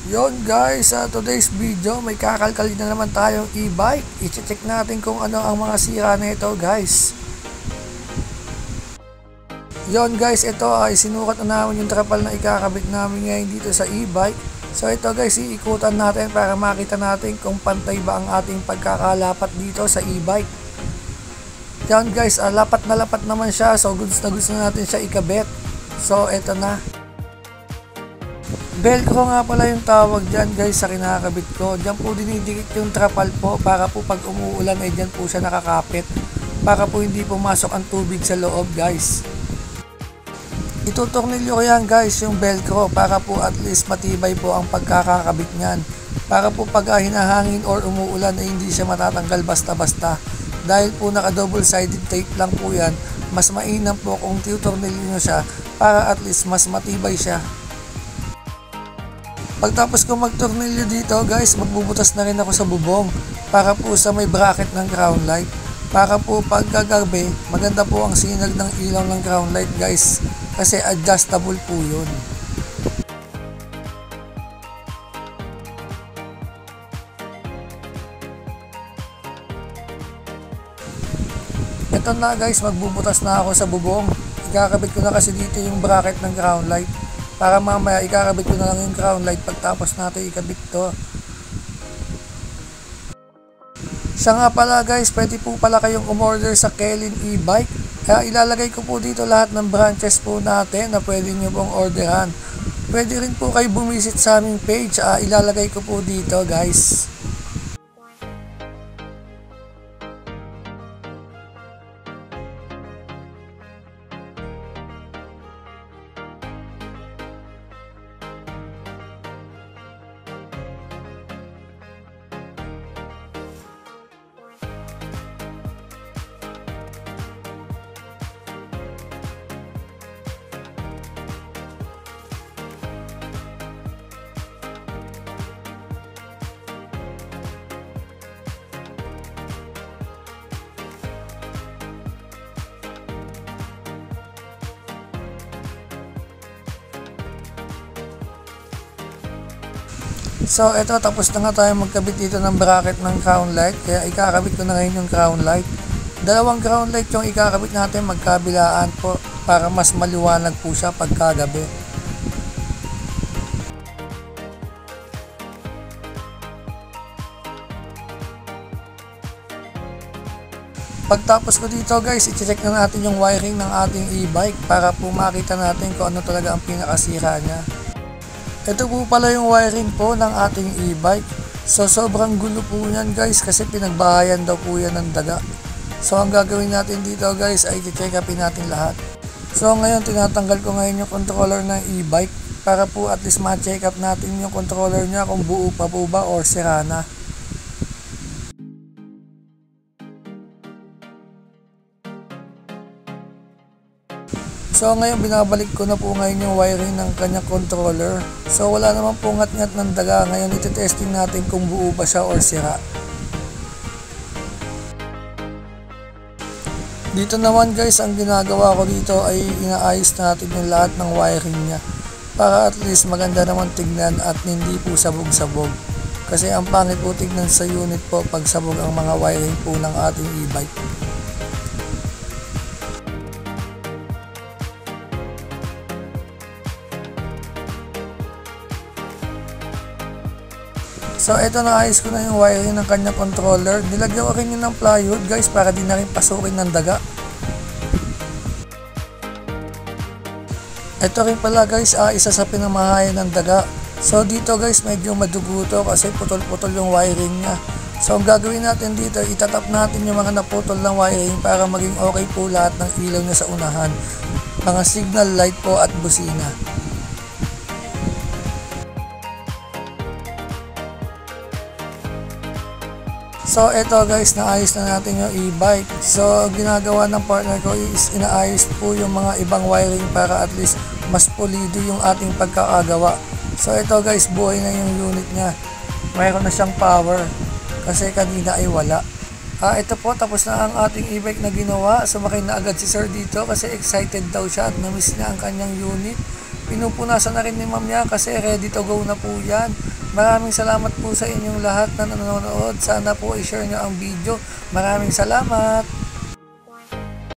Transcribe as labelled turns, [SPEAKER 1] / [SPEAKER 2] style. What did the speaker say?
[SPEAKER 1] Yon guys, sa today's video may kakalkali na naman tayong e-bike. I-check natin kung ano ang mga sira nito guys. Yon guys, ito ay sinukat na namin yung trapal na ikakabit namin ngayon dito sa e-bike. So ito guys, iikutan natin para makita natin kung pantay ba ang ating pagkakalapat dito sa e-bike. Yan guys, lapat naman siya, so goods na natin siya ikabit. So ito na. Velcro nga pala yung tawag dyan guys sa kinakabit ko. Dyan po dinidikit yung trapal po para po pag umuulan ay dyan po siya nakakapit. Para po hindi pumasok ang tubig sa loob guys. Itutornilyo ko yan guys yung velcro para po at least matibay po ang pagkakakabit nyan. Para po pag hinahangin or umuulan ay hindi siya matatanggal basta-basta. Dahil po naka double sided tape lang po yan, mas mainam po kung titornilyo nyo siya para at least mas matibay siya. Pagtapos ko magtornilyo dito guys, magbubutas na rin ako sa bubong para po sa may bracket ng crown light. Para po pagkagabi, maganda po ang sinag ng ilaw ng crown light guys kasi adjustable po yun. Ito na guys, magbubutas na ako sa bubong. Ikakabit ko na kasi dito yung bracket ng crown light. Para mamaya ikakabit ko na lang yung crown light pagtapos natin ikabit to. Siya nga pala guys, pwede po pala kayong umorder sa Kelin e-bike. Kaya ilalagay ko po dito lahat ng branches po natin na pwede nyo pong orderan. Pwede rin po kayo bumisit sa aming page, ilalagay ko po dito guys. So ito, tapos na nga tayo magkabit dito ng bracket ng crown light. Kaya ikakabit ko na ngayon yung crown light. Dalawang crown light yung ikakabit natin magkabilaan po para mas maliwanag po siya pagkagabi. Pagtapos ko dito guys, i-check na natin yung wiring ng ating e-bike para po makita natin kung ano talaga ang pinakasira niya. Ito po pala yung wiring po ng ating e-bike. So sobrang gulo po yan guys kasi pinagbahayan daw po yan ng daga. So ang gagawin natin dito guys ay i-check upin natin lahat. So ngayon tinatanggal ko ngayon yung controller ng e-bike para po at least ma-check up natin yung controller niya kung buo pa po ba or sira na. So ngayon binabalik ko na po ngayon yung wiring ng kanyang controller. So wala naman po ngat-ngat ng daga. Ngayon iti-testing natin kung buo ba siya or sira. Dito naman guys, ang ginagawa ko dito ay inaayos natin yung lahat ng wiring niya. Para at least maganda naman tignan at hindi po sabog-sabog. Kasi ang pangit po tignan sa unit po pag sabog ang mga wiring po ng ating e-bike. So ito, naayos ko na yung wiring ng kanyang controller. Nilagyan ko rin yun ng plywood guys para di na rin pasukin ng daga. Ito rin pala guys, isa sa pinamahayan ng daga. So dito guys medyo madugo to kasi putol-putol yung wiring niya. So ang gagawin natin dito, itatap natin yung mga naputol ng wiring para maging okay po lahat ng ilaw niya sa unahan. Mga signal light po at busina. So ito guys, naayos na natin yung e-bike. So ginagawa ng partner ko is inaayos po yung mga ibang wiring para at least mas pulido yung ating pagkakagawa. So ito guys, buhay na yung unit niya. Mayroon na siyang power kasi kanina ay wala. Ito po, tapos na ang ating e-bike na ginawa. Sumakay na agad si sir dito kasi excited daw siya at na-miss niya ang kanyang unit. Pinupunasan na rin ni ma'am niya kasi ready to go na po yan. Maraming salamat po sa inyong lahat na nanonood. Sana po i-share nyo ang video. Maraming salamat!